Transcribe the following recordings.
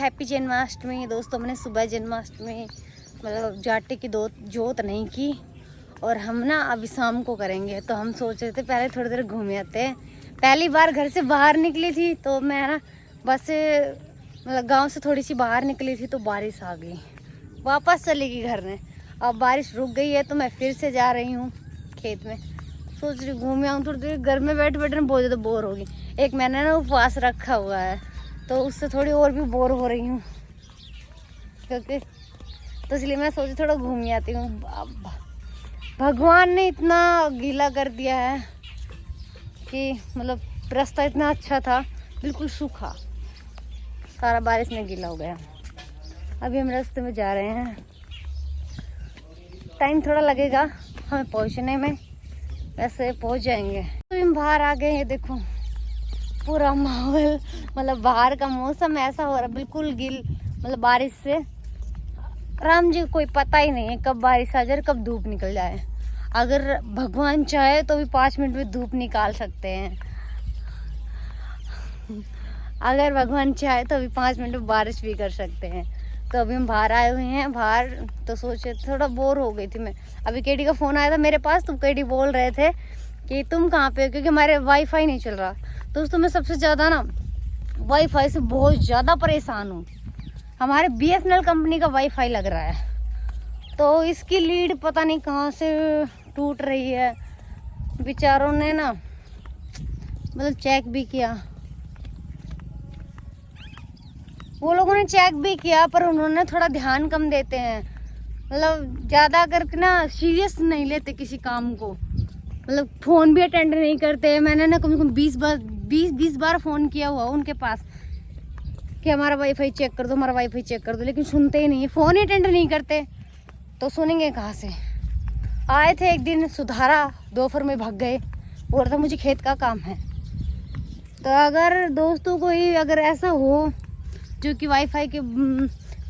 Happy Janmashtami दोस्तों। मैंने सुबह जन्माष्टमी मतलब जाटे की जोत नहीं की और हम ना अभी शाम को करेंगे। तो हम सोच रहे थे पहले थोड़ी देर घूम आते हैं। पहली बार घर से बाहर निकली थी तो मैं ना बस से मतलब गांव से थोड़ी सी बाहर निकली थी तो बारिश आ गई, वापस चली गई घर में। अब बारिश रुक गई है तो मैं फिर से जा रही हूँ खेत में। सोच रही घूम आऊँ थोड़ी देर। घर में बैठ बैठ बहुत ज़्यादा बोर होगी। एक मैंने ना उपवास रखा हुआ है तो उससे थोड़ी और भी बोर हो रही हूँ क्योंकि तो इसलिए मैं सोची थोड़ा घूम आती हूँ। भगवान ने इतना गीला कर दिया है कि मतलब रास्ता इतना अच्छा था, बिल्कुल सूखा, सारा बारिश में गीला हो गया। अभी हम रास्ते में जा रहे हैं, टाइम थोड़ा लगेगा हमें पहुँचने में, वैसे पहुँच जाएंगे। तो हम बाहर आ गए हैं, देखो पूरा माहौल मतलब बाहर का मौसम ऐसा हो रहा है बिल्कुल गिल, मतलब बारिश से राम जी कोई पता ही नहीं है कब बारिश आ जाए कब धूप निकल जाए। अगर भगवान चाहे तो भी 5 मिनट में धूप निकाल सकते हैं। अगर भगवान चाहे तो भी 5 मिनट में बारिश भी कर सकते हैं। तो अभी हम बाहर आए हुए हैं। बाहर तो सोचे थोड़ा बोर हो गई थी मैं। अभी केडी का फ़ोन आया था मेरे पास, तो केडी बोल रहे थे कि तुम कहाँ पे हो, क्योंकि हमारे वाईफाई नहीं चल रहा। दोस्तों मैं सबसे ज़्यादा ना वाईफाई से बहुत ज़्यादा परेशान हूँ। हमारे BSNL कंपनी का वाईफाई लग रहा है तो इसकी लीड पता नहीं कहाँ से टूट रही है। बेचारों ने ना मतलब चेक भी किया, वो लोगों ने चेक भी किया पर उन्होंने थोड़ा ध्यान कम देते हैं। मतलब ज़्यादा करके ना सीरियस नहीं लेते किसी काम को, मतलब फ़ोन भी अटेंड नहीं करते। मैंने ना कम से कम 20 बार फ़ोन किया हुआ उनके पास कि हमारा वाईफाई चेक कर दो, हमारा वाईफाई चेक कर दो, लेकिन सुनते ही नहीं है, फ़ोन ही अटेंड नहीं करते तो सुनेंगे कहाँ से। आए थे एक दिन, सुधारा, दोपहर में भाग गए, बोल रहा था मुझे खेत का काम है। तो अगर दोस्तों को ही अगर ऐसा हो जो कि वाईफाई की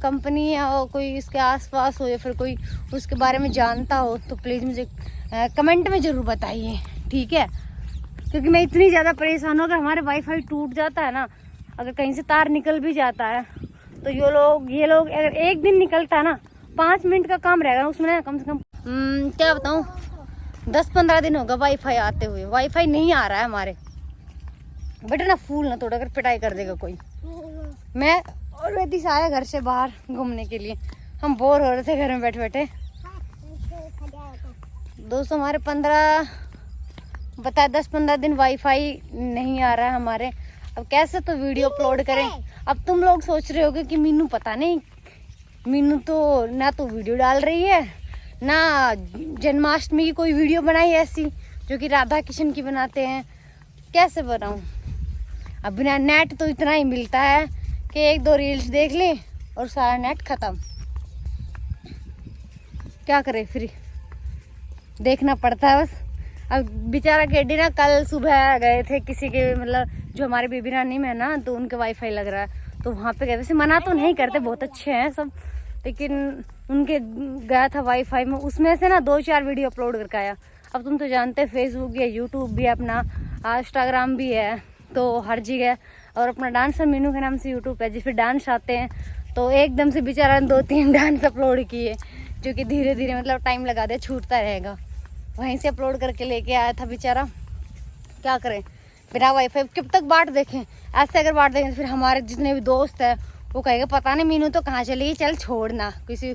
कंपनी या कोई इसके आसपास हो या फिर कोई उसके बारे में जानता हो तो प्लीज़ मुझे कमेंट में ज़रूर बताइए, ठीक है? क्योंकि मैं इतनी ज़्यादा परेशान हूँ। अगर हमारे वाईफाई टूट जाता है ना, अगर कहीं से तार निकल भी जाता है तो ये लोग अगर एक दिन निकलता है ना, 5 मिनट का काम रहेगा उसमें कम से कम क्या बताऊँ 10-15 दिन होगा वाईफाई आते हुए। वाईफाई नहीं आ रहा है हमारे। बेटा ना फूल ना तोड़, अगर पिटाई कर देगा कोई। मैं और वेदी से आया घर से बाहर घूमने के लिए, हम बोर हो रहे थे घर में बैठे बैठे। दोस्तों हमारे 10-15 दिन वाईफाई नहीं आ रहा है हमारे। अब कैसे तो वीडियो अपलोड करें। अब तुम लोग सोच रहे होगे कि मीनू पता नहीं, मीनू तो ना तो वीडियो डाल रही है ना जन्माष्टमी की कोई वीडियो बनाई है ऐसी जो कि राधा कृष्ण की बनाते हैं। कैसे बनाऊं? अब बिना नेट तो इतना ही मिलता है कि 1-2 रील्स देख ली और सारा नेट ख़त्म। क्या करें, फिर देखना पड़ता है बस। अब बेचारा केडी ना कल सुबह गए थे किसी के, मतलब जो हमारे बेबी रानी में है ना, तो उनके वाईफाई लग रहा है तो वहाँ पे गए। वैसे मना तो नहीं करते, बहुत अच्छे हैं सब, लेकिन उनके गया था वाईफाई में, उसमें से ना 2-4 वीडियो अपलोड करके आया। अब तुम तो जानते हैं फेसबुक है, यूट्यूब भी है अपना, इंस्टाग्राम भी है, तो हर जगह। और अपना डांसर मीनू के नाम से यूट्यूब है जिस पर डांस आते हैं। तो एकदम से बेचारा 2-3 डांस अपलोड किए जो कि धीरे धीरे मतलब टाइम लगा दे, छूटता रहेगा। वहीं से अपलोड करके लेके आया था बेचारा। क्या करें बिना वाईफाई कब तक बाट देखें? ऐसे अगर बाट देखें तो फिर हमारे जितने भी दोस्त हैं वो कहेगा पता नहीं मीनू तो कहाँ चली गई, चल छोड़ना, किसी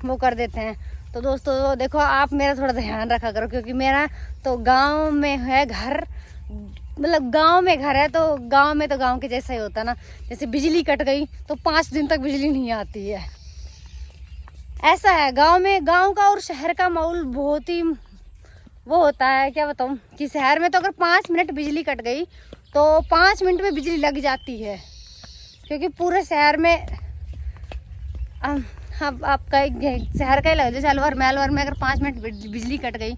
वो कर देते हैं। तो दोस्तों देखो आप मेरा थोड़ा ध्यान रखा करो, क्योंकि मेरा तो गांव में है घर, मतलब गांव में घर है तो गांव में तो गांव के जैसा ही होता ना। जैसे बिजली कट गई तो 5 दिन तक बिजली नहीं आती है, ऐसा है गांव में। गांव का और शहर का माहौल बहुत ही वो होता है, क्या बताऊं, कि शहर में तो अगर 5 मिनट बिजली कट गई तो 5 मिनट में बिजली लग जाती है, क्योंकि पूरे शहर में आपका शहर का ही लग, जैसे अलवर में अगर 5 मिनट बिजली कट गई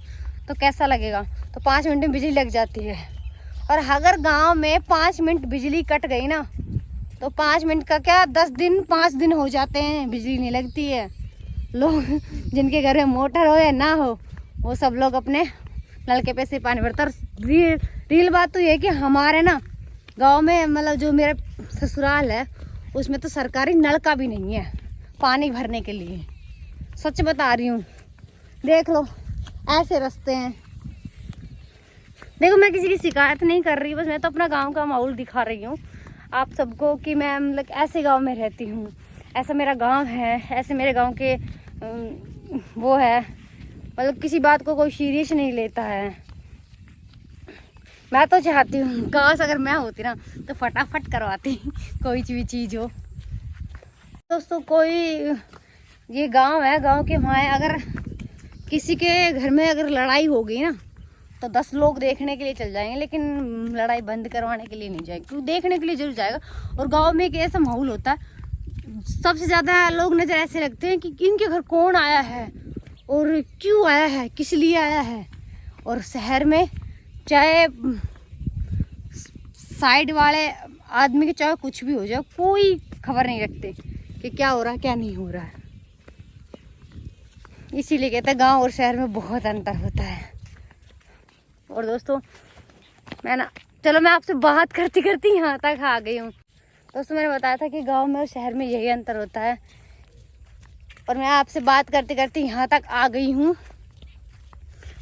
तो कैसा लगेगा? तो 5 मिनट में बिजली लग जाती है। और अगर गांव में 5 मिनट बिजली कट गई ना तो 5 मिनट का क्या 10 दिन 5 दिन हो जाते हैं, बिजली नहीं लगती है। लोग जिनके घर में मोटर हो या ना हो वो सब लोग अपने नलके पे से पानी भरता। और रियल बात तो ये है कि हमारे ना गांव में मतलब जो मेरा ससुराल है उसमें तो सरकारी नलका भी नहीं है पानी भरने के लिए। सच बता रही हूँ, देख लो ऐसे रास्ते हैं। देखो मैं किसी की शिकायत नहीं कर रही, बस मैं तो अपना गांव का माहौल दिखा रही हूँ आप सबको कि मैं मतलब ऐसे गांव में रहती हूँ, ऐसा मेरा गांव है, ऐसे मेरे गांव के वो है, मतलब किसी बात को कोई सीरियस नहीं लेता है। मैं तो चाहती हूँ काश अगर मैं होती ना तो फटाफट करवाती कोई भी चीज़ हो। दोस्तों कोई ये गांव है, गांव के वहाँ अगर किसी के घर में अगर लड़ाई हो गई ना तो 10 लोग देखने के लिए चल जाएंगे, लेकिन लड़ाई बंद करवाने के लिए नहीं जाएंगे, क्योंकि देखने के लिए जरूर जाएगा। और गांव में एक ऐसा माहौल होता है, सबसे ज़्यादा लोग नज़र ऐसे लगते हैं कि इनके घर कौन आया है और क्यों आया है, किस लिए आया है। और शहर में चाहे साइड वाले आदमी के चाहे कुछ भी हो जाए, कोई खबर नहीं रखते कि क्या हो रहा है क्या नहीं हो रहा है। इसीलिए कहते हैं गांव और शहर में बहुत अंतर होता है। और दोस्तों मैं आपसे बात करती करती यहाँ तक आ गई हूँ। दोस्तों मैंने बताया था कि गांव में और शहर में यही अंतर होता है, और मैं आपसे बात करते करते यहाँ तक आ गई हूँ।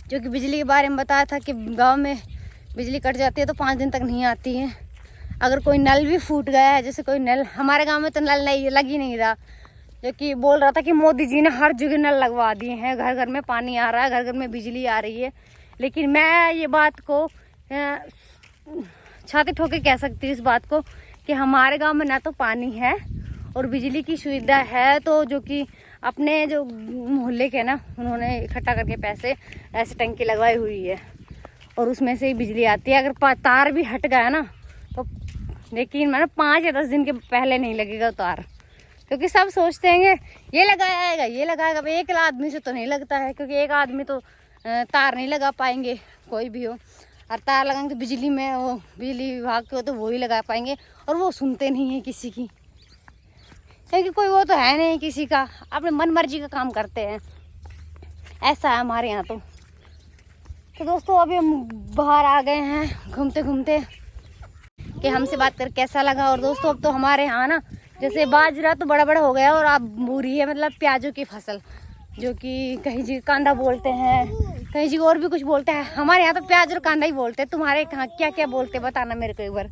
जो कि बिजली के बारे में बताया था कि गांव में बिजली कट जाती है तो 5 दिन तक नहीं आती है। अगर कोई नल भी फूट गया है, जैसे कोई नल, हमारे गांव में तो नल नहीं लग ही नहीं रहा, जो कि बोल रहा था कि मोदी जी ने हर जगह नल लगवा दिए हैं, घर घर में पानी आ रहा है, घर घर में बिजली आ रही है। लेकिन मैं ये बात को छाती ठोक के कह सकती हूँ इस बात को कि हमारे गांव में ना तो पानी है और बिजली की सुविधा है, तो जो कि अपने जो मोहल्ले के ना उन्होंने इकट्ठा करके पैसे ऐसे टंकी लगवाई हुई है और उसमें से ही बिजली आती है। अगर तार भी हट गया ना तो लेकिन मैंने 5 या 10 दिन के पहले नहीं लगेगा तार, क्योंकि सब सोचते हैं ये लगाएगा ये लगाएगा। भाई एक आदमी से तो नहीं लगता है, क्योंकि एक आदमी तो तार नहीं लगा पाएंगे कोई भी हो, और तार लगाएंगे तो बिजली में वो बिजली विभाग के हो तो वो ही लगा पाएंगे, और वो सुनते नहीं है किसी की, क्योंकि कोई वो तो है नहीं किसी का, अपने मन मर्जी का काम करते हैं। ऐसा है हमारे यहाँ तो दोस्तों अभी हम बाहर आ गए हैं घूमते घूमते कि हमसे बात कर कैसा लगा। और दोस्तों अब तो हमारे यहाँ ना जैसे बाजरा तो बड़ा बड़ा हो गया और अब बूरी है, मतलब प्याजों की फसल, जो कि कहीं जी कांदा बोलते हैं, कहीं जी और भी कुछ बोलते हैं। हमारे यहाँ तो प्याज और कांदा ही बोलते हैं। तुम्हारे यहाँ क्या क्या बोलते हैं बताना मेरे को एक बार।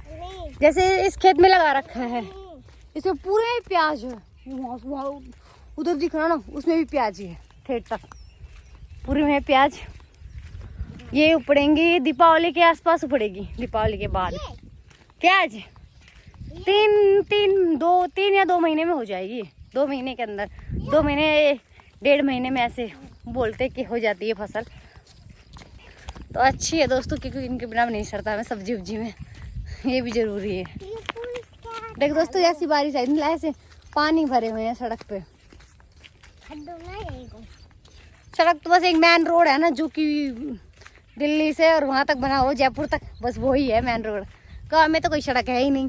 जैसे इस खेत में लगा रखा है, इसमें पूरे प्याज है, वहाँ उधर दिख रहा ना उसमें भी प्याज ही है, ठेठ तक पूरे में प्याज। ये उपड़ेंगी दीपावली के आसपास, उपड़ेगी दीपावली के बाद प्याज। 3 या 2 महीने में हो जाएगी, 2 महीने के अंदर, 2 महीने 1.5 महीने में ऐसे बोलते कि हो जाती है फसल। तो अच्छी है दोस्तों, क्योंकि इनके बिना नहीं सरता हमें सब्जी उब्जी में, ये भी जरूरी है। देख दोस्तों ऐसी बारिश आई, ऐसे पानी भरे हुए हैं सड़क पे। सड़क तो बस एक मेन रोड है ना, जो कि दिल्ली से और वहाँ तक बना हो जयपुर तक, बस वही है मेन रोड। गाँव में तो कोई सड़क है ही नहीं,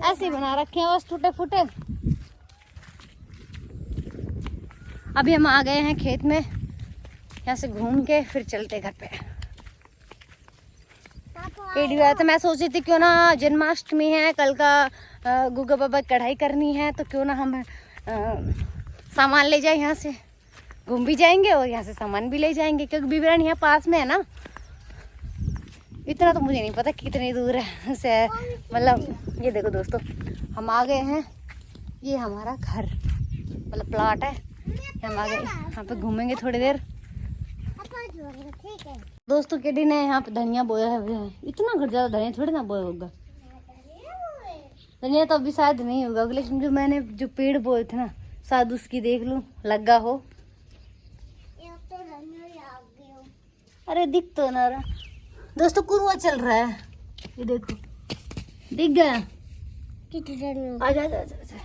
ऐसे ही बना रखे हैं बस टूटे फूटे। अभी हम आ गए हैं खेत में, यहाँ से घूम के फिर चलते घर पे। तो मैं सोच रही थी क्यों ना जन्माष्टमी है कल का, गुग्गा बाबा कढ़ाई करनी है, तो क्यों ना हम सामान ले जाए, यहाँ से घूम भी जाएंगे और यहाँ से सामान भी ले जाएंगे, क्योंकि बिबरान यहाँ पास में है ना। इतना तो मुझे नहीं पता कितनी दूर है से, मतलब ये देखो दोस्तों हम आ गए हैं, ये हमारा घर मतलब प्लॉट है, हम आ गए, यहाँ पे घूमेंगे थोड़ी देर। दोस्तों के दिन है यहाँ पे धनिया बोया है, इतना घर ज्यादा धनिया थोड़ी ना बोया होगा, धनिया तो अभी शायद नहीं होगा, लेकिन जो मैंने जो पेड़ बोए थे ना शायद उसकी देख लूं लगा हो। अरे दिख तो ना रहा दोस्तों, कुरुआ चल रहा है, ये देखो दिख गया। आजा आजा आजा,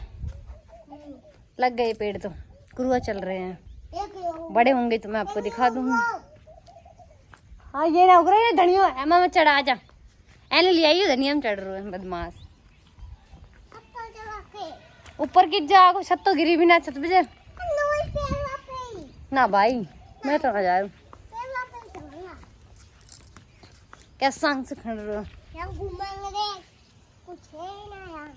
लग गए पेड़ तो, कुरुआ चल रहे हैं, बड़े होंगे तो मैं आपको दिखा दूंगी। हाँ ये ना उग रहा है धनिया, एमा में चढ़ा, आजा एने ले आई धनिया में चढ़ रहे हैं बदमाश। ऊपर की जा, छत तो गिरी भी ना, छत पे जा ना भाई, मैं तो ना जा रहा क्या संग से खड़ रहा, घूमेंगे कुछ है ना यार।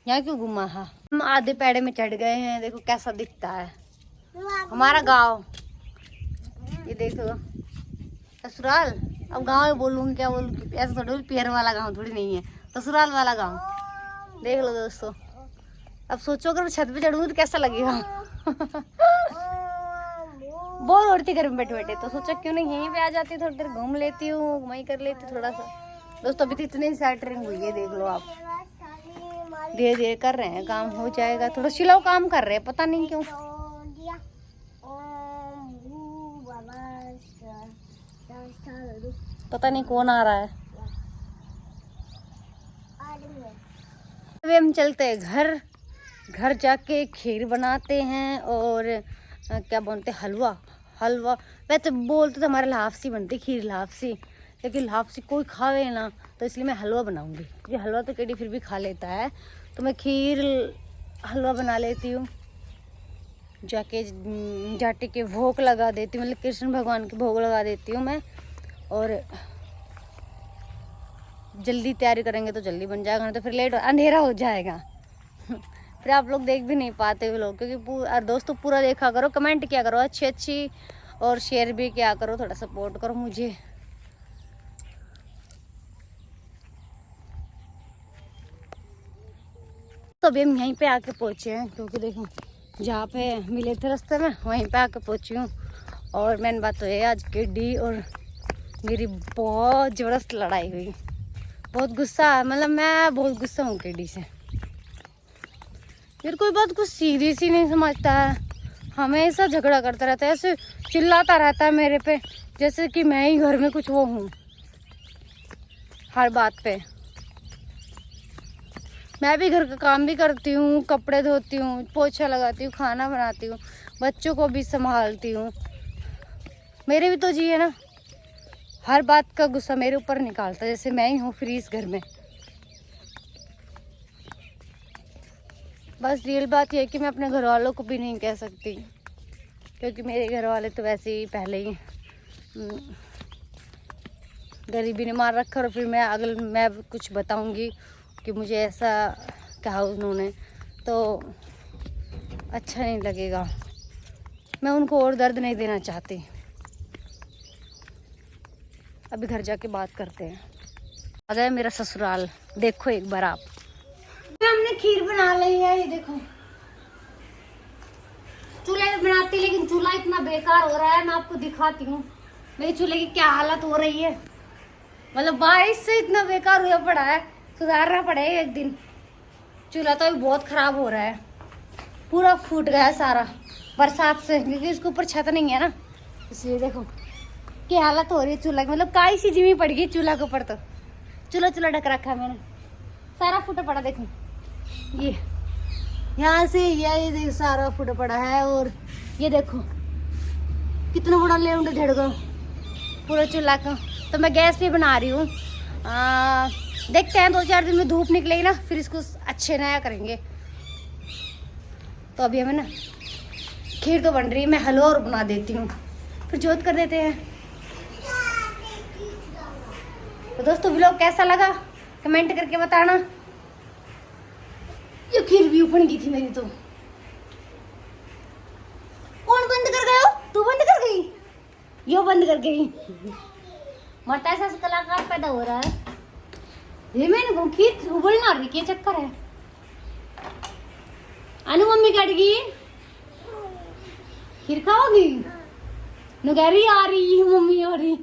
यहाँ क्यों घुमा? हाँ, हम आधे पेड़े में चढ़ गए हैं। देखो कैसा दिखता है हमारा गांव। ये देखो ससुराल। अब गांव में बोलूँगी क्या बोलूँगी? ऐसा थोड़ी पियर वाला गांव थोड़ी नहीं है, ससुराल वाला गांव। देख लो दोस्तों। अब सोचो अगर छत पे चढ़ूंगी तो कैसा लगेगा। बोर हो रही थी घर में बैठे बैठे, तो सोचा क्यों नहीं यहीं पे आ जाती, थोड़ी देर घूम लेती हूँ, घुमाई कर लेती थोड़ा सा। दोस्तों अभी तो इतनी सेटरिंग हुई है, देख लो आप। धीरे धीरे कर रहे हैं, काम हो जाएगा। थोड़ा स्लो काम कर रहे हैं, पता नहीं क्यों। पता नहीं कौन आ रहा है। अभी हम चलते हैं घर। घर जाके खीर बनाते हैं और क्या बोलते हैं, हलवा। हलवा वैसे बोलते तो हमारे लापसी बनती, खीर लापसी, लेकिन लापसी कोई खावे ना, तो इसलिए मैं हलवा बनाऊंगी। ये हलवा तो केडी फिर भी खा लेता है, तो मैं खीर हलवा बना लेती हूँ। जाके जाटे के भोग लगा देती हूँ, मतलब कृष्ण भगवान के भोग लगा देती हूँ मैं। और जल्दी तैयारी करेंगे तो जल्दी बन जाएगा, नहीं तो फिर लेट अंधेरा हो जाएगा। फिर आप लोग देख भी नहीं पाते वो लोग, क्योंकि दोस्तों पूरा देखा करो, कमेंट किया करो अच्छी अच्छी, और शेयर भी किया करो, थोड़ा सपोर्ट करो मुझे। तो अभी हम यहीं पे आके पहुँचे हैं, क्योंकि देखो जहाँ पे मिले थे रास्ते में वहीं पे आके पहुँची हूँ। और मेन बात तो है, आज केडी और मेरी बहुत ज़बरदस्त लड़ाई हुई। बहुत गुस्सा, मतलब मैं बहुत गुस्सा हूँ केडी से। फिर कोई बात कुछ सीरियस ही नहीं समझता है, हमेशा झगड़ा करता रहता है, ऐसे चिल्लाता रहता है मेरे पे जैसे कि मैं ही घर में कुछ वो हूँ। हर बात पे मैं भी घर का काम भी करती हूँ, कपड़े धोती हूँ, पोछा लगाती हूँ, खाना बनाती हूँ, बच्चों को भी संभालती हूँ। मेरे भी तो जी है ना। हर बात का गुस्सा मेरे ऊपर निकालता, जैसे मैं ही हूँ फ्री इस घर में। बस रियल बात यह है कि मैं अपने घर वालों को भी नहीं कह सकती, क्योंकि मेरे घर वाले तो वैसे ही पहले ही गरीबी ने मार रखा। और फिर मैं कुछ बताऊंगी कि मुझे ऐसा कहा उन्होंने, तो अच्छा नहीं लगेगा। मैं उनको और दर्द नहीं देना चाहती। अभी घर जाके बात करते हैं। आ गया मेरा ससुराल, देखो एक बार आप। हमने खीर बना ली है, ये देखो। चूल्हे पे बनाती, लेकिन चूल्हा इतना बेकार हो रहा है, मैं आपको दिखाती हूँ मेरे चूल्हे की क्या हालत हो रही है। मतलब बारिश से इतना बेकार हुआ पड़ा है, सुधारना पड़ेगा एक दिन। चूल्हा तो अभी बहुत खराब हो रहा है, पूरा फूट गया है सारा बरसात से, क्योंकि इसके ऊपर छत नहीं है ना, इसलिए देखो क्या हालत हो रही है चूल्हा की। मतलब काई सी जिमी पड़ गई चूल्हा के ऊपर, तो चूल्हा ढक रखा है मैंने, सारा फूटा पड़ा। देखो ये यहाँ से ये सारा फूटा पड़ा है, और ये देखो कितना बड़ा लेउंड झड़ गया पूरा चूल्हा का। तो मैं गैस पे बना रही हूँ, देखते हैं 2-4 दिन में धूप निकलेगी ना, फिर इसको अच्छे नया करेंगे। तो अभी हमें ना खीर तो बन रही है, मैं हलवा और बना देती हूँ, फिर जोत कर देते हैं। तो दोस्तों व्लॉग कैसा लगा कमेंट करके बताना। ये खीर भी उफन गई थी मेरी तो। कौन बंद कर गया? तू बंद कर गई? यो बंद कर गई। मरता ऐसा कलाकार पैदा हो रहा है। ये मैंने खीर उबलना रही, क्या चक्कर है? अनु मम्मी कटेगी खीर खाओगी? नुगैरी आ रही मम्मी हो रही।